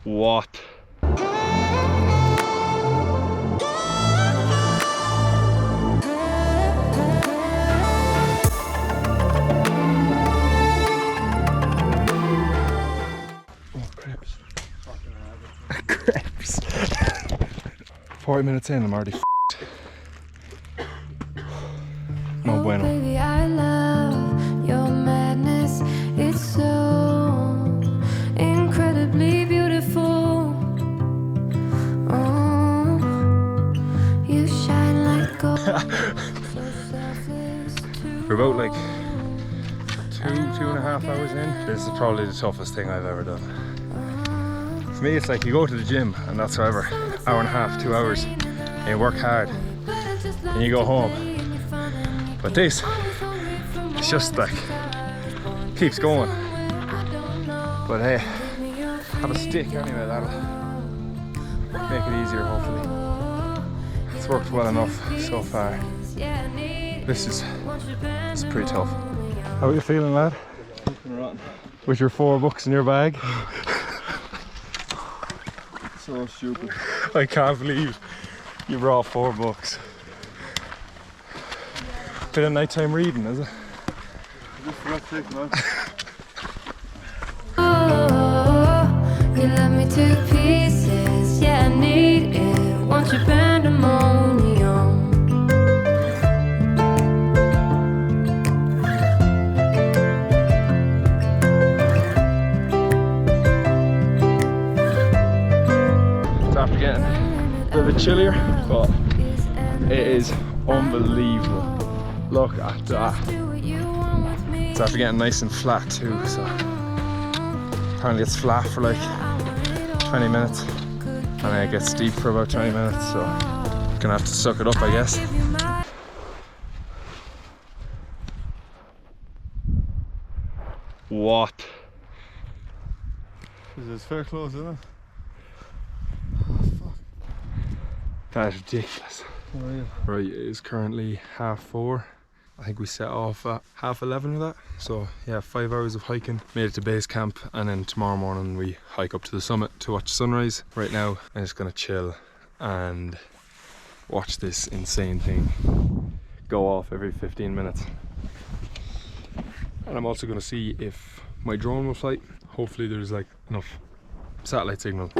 What? Oh, crepes. Crepes. 40 minutes in, I'm already f***ed. No bueno. Baby, I love your madness. It's so incredibly beautiful. Oh, you shine like gold. So selfless too. We're about like 2.5 hours in. This is probably the toughest thing I've ever done. For me, it's like you go to the gym and that's however, hour and a half, 2 hours, and you work hard, and you go home. But this, it's just like, keeps going. But hey, have a stick anyway, that'll make it easier hopefully. It's worked well enough so far. This is pretty tough. How are you feeling, lad? With your 4 books in your bag? So stupid. I can't believe you brought 4 books. Bit of nighttime reading, is it? Just for that take, man. Oh, you love me to pieces. Yeah, I need it. Want your pandemonium. It's after getting a bit of a chillier, but it is unbelievable. Look at that. It's after getting nice and flat too, so apparently it's flat for like 20 minutes and then it gets steep for about 20 minutes, so gonna have to suck it up, I guess. What? It's fair close, isn't it? That is ridiculous. Oh, yeah. Right, it is currently 4:30. I think we set off at 11:30 with that. So yeah, 5 hours of hiking, made it to base camp, and then tomorrow morning we hike up to the summit to watch sunrise. Right now I'm just gonna chill and watch this insane thing go off every 15 minutes. And I'm also gonna see if my drone will fly. Hopefully there's like enough satellite signal.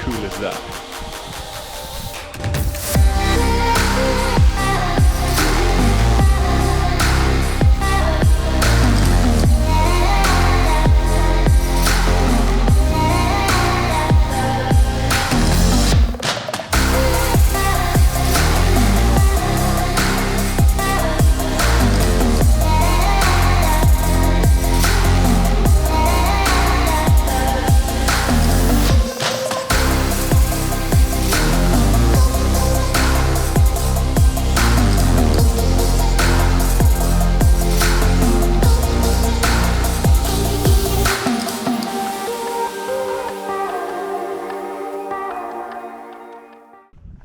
Cool is that?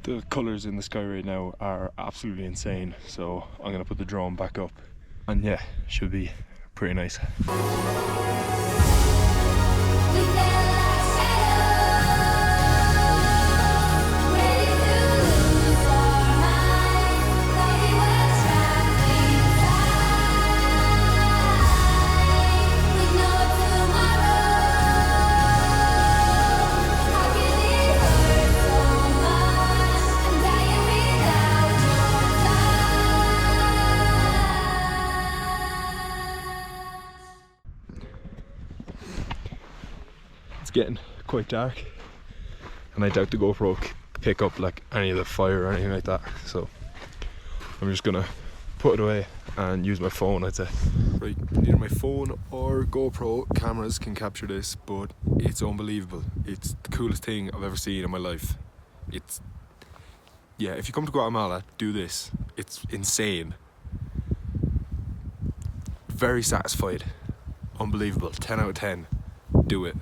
The colours in the sky right now are absolutely insane, so I'm gonna put the drone back up and yeah, should be pretty nice. It's getting quite dark and I doubt the GoPro pick up like any of the fire or anything like that, so I'm just gonna put it away and use my phone, I'd say. Right, neither my phone or GoPro cameras can capture this, but it's unbelievable. It's the coolest thing I've ever seen in my life. Yeah, if you come to Guatemala, do this. It's insane. Very satisfied. Unbelievable. 10 out of 10. Do it.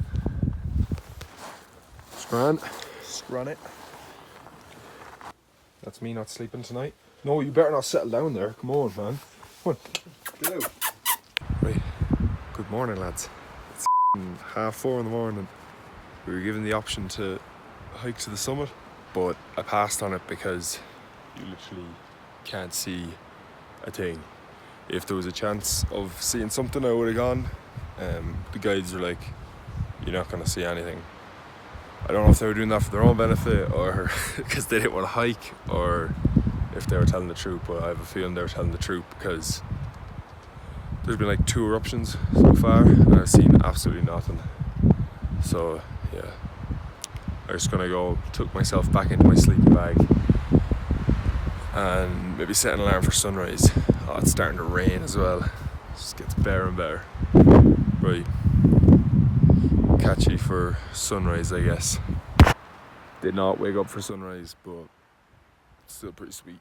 Scran it. That's me not sleeping tonight. No, you better not settle down there. Come on, man. Come on. Get out. Right. Good morning, lads. It's 4:30 in the morning. We were given the option to hike to the summit, but I passed on it because you literally can't see a thing. If there was a chance of seeing something, I would have gone. The guides were like, you're not going to see anything. I don't know if they were doing that for their own benefit or because they didn't want to hike, or if they were telling the truth, but I have a feeling they were telling the truth because there's been like 2 eruptions so far and I've seen absolutely nothing. So yeah, I'm just gonna go tuck myself back into my sleeping bag and maybe set an alarm for sunrise. Oh, it's starting to rain as well. It just gets better and better. Right, catchy for sunrise, I guess. Did not wake up for sunrise, but still pretty sweet.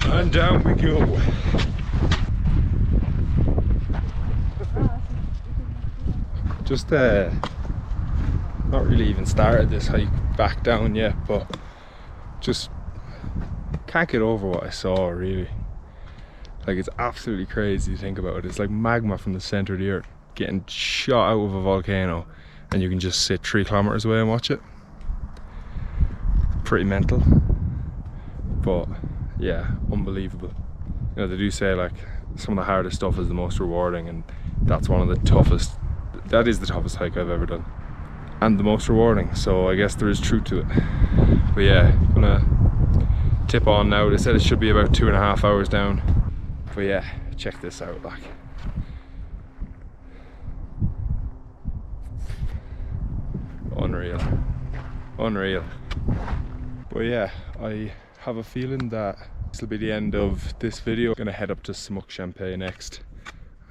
And down we go. Just not really even started this hike back down yet, but just can't get over what I saw, really. Like, it's absolutely crazy to think about it. It's like magma from the center of the earth getting shot out of a volcano, and you can just sit 3 kilometers away and watch it. Pretty mental, but yeah, unbelievable. You know, they do say like some of the hardest stuff is the most rewarding, and that's one of the toughest. That is the toughest hike I've ever done, and the most rewarding. So I guess there is truth to it. But yeah, gonna tip on now. They said it should be about 2.5 hours down. But yeah, check this out, like. Unreal. But yeah, I have a feeling that this will be the end of this video. I'm gonna head up to Smoke Champagne next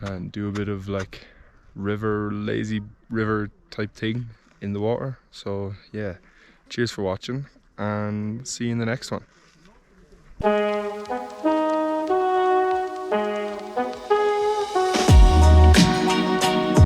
and do a bit of like lazy river type thing in the water. So yeah, cheers for watching and see you in the next one.